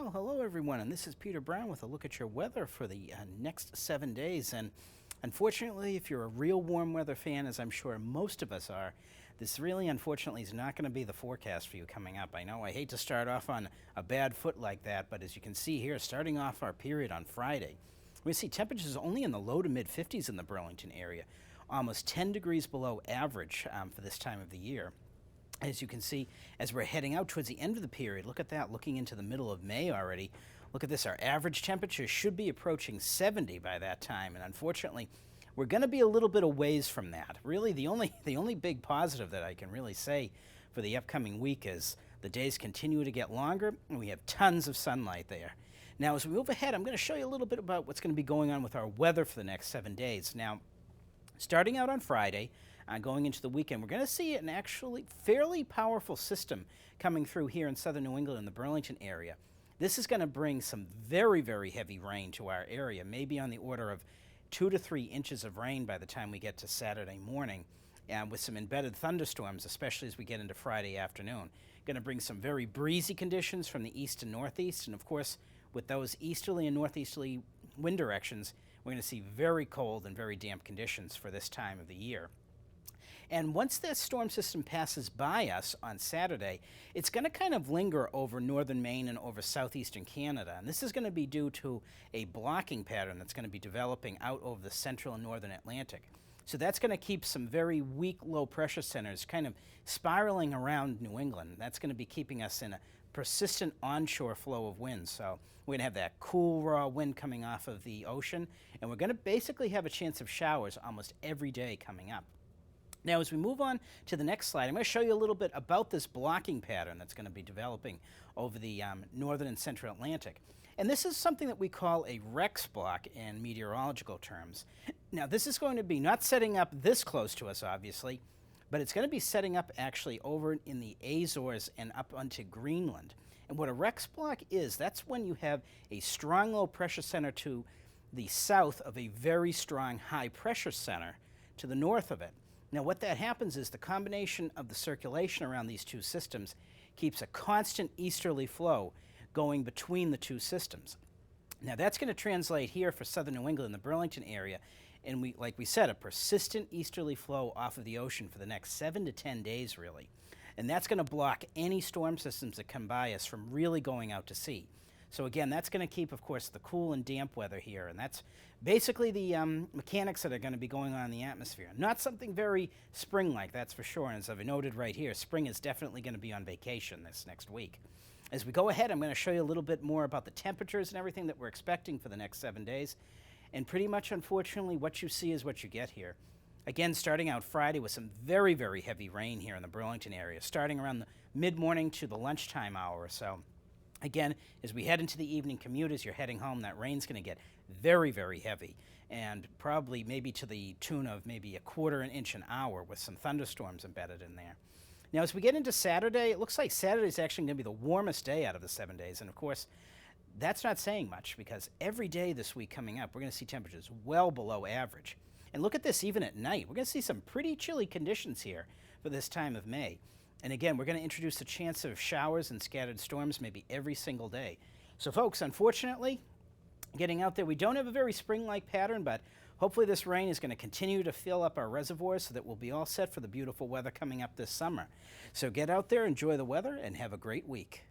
Well, hello everyone, and this is Peter Brown with a look at your weather for the next 7 days. And unfortunately, if you're a real warm weather fan, as I'm sure most of us are, this really unfortunately is not going to be the forecast for you coming up. I know I hate to start off on a bad foot like that, but as you can see here, starting off our period on Friday, we see temperatures only in the low to mid 50s in the Burlington area, almost 10 degrees below average for this time of the year. As you can see, as we're heading out towards the end of the period, look at that, looking into the middle of May already. Look at this, our average temperature should be approaching 70 by that time, and unfortunately, we're going to be a little bit a ways from that. Really, the only big positive that I can really say for the upcoming week is the days continue to get longer, and we have tons of sunlight there. Now, as we move ahead, I'm going to show you a little bit about what's going to be going on with our weather for the next 7 days. Now, starting out on Friday, going into the weekend, we're going to see an actually fairly powerful system coming through here in southern New England in the Burlington area. This is going to bring some very, very heavy rain to our area, maybe on the order of 2 to 3 inches of rain by the time we get to Saturday morning, with some embedded thunderstorms, especially as we get into Friday afternoon. Going to bring some very breezy conditions from the east and northeast, and of course, with those easterly and northeasterly wind directions, we're going to see very cold and very damp conditions for this time of the year. And once this storm system passes by us on Saturday, it's going to kind of linger over northern Maine and over southeastern Canada. And this is going to be due to a blocking pattern that's going to be developing out over the central and northern Atlantic. So that's going to keep some very weak low pressure centers kind of spiraling around New England. That's going to be keeping us in a persistent onshore flow of wind. So we're going to have that cool, raw wind coming off of the ocean, and we're going to basically have a chance of showers almost every day coming up. Now, as we move on to the next slide, I'm going to show you a little bit about this blocking pattern that's going to be developing over the northern and central Atlantic. And this is something that we call a Rex block in meteorological terms. Now, this is going to be not setting up this close to us, obviously, but it's going to be setting up actually over in the Azores and up onto Greenland. And what a Rex block is, that's when you have a strong low pressure center to the south of a very strong high pressure center to the north of it. Now, what that happens is the combination of the circulation around these two systems keeps a constant easterly flow going between the two systems. Now, that's going to translate here for southern New England, the Burlington area, and like we said, a persistent easterly flow off of the ocean for the next 7 to 10 days, really. And that's going to block any storm systems that come by us from really going out to sea. So again, that's going to keep, of course, the cool and damp weather here, and that's basically the mechanics that are going to be going on in the atmosphere. Not something very spring-like, that's for sure, and as I've noted right here, spring is definitely going to be on vacation this next week. As we go ahead, I'm going to show you a little bit more about the temperatures and everything that we're expecting for the next 7 days, and pretty much, unfortunately, what you see is what you get here. Again, starting out Friday with some very, very heavy rain here in the Burlington area, starting around the mid-morning to the lunchtime hour or so. Again, as we head into the evening commute, as you're heading home, that rain's going to get very, very heavy, and probably maybe to the tune of maybe 1/4 inch an hour with some thunderstorms embedded in there. Now, as we get into Saturday, it looks like Saturday is actually going to be the warmest day out of the 7 days, and of course, that's not saying much because every day this week coming up, we're going to see temperatures well below average. And look at this, even at night, we're going to see some pretty chilly conditions here for this time of May. And again, we're going to introduce a chance of showers and scattered storms maybe every single day. So folks, unfortunately, getting out there, we don't have a very spring-like pattern, but hopefully this rain is going to continue to fill up our reservoirs so that we'll be all set for the beautiful weather coming up this summer. So get out there, enjoy the weather, and have a great week.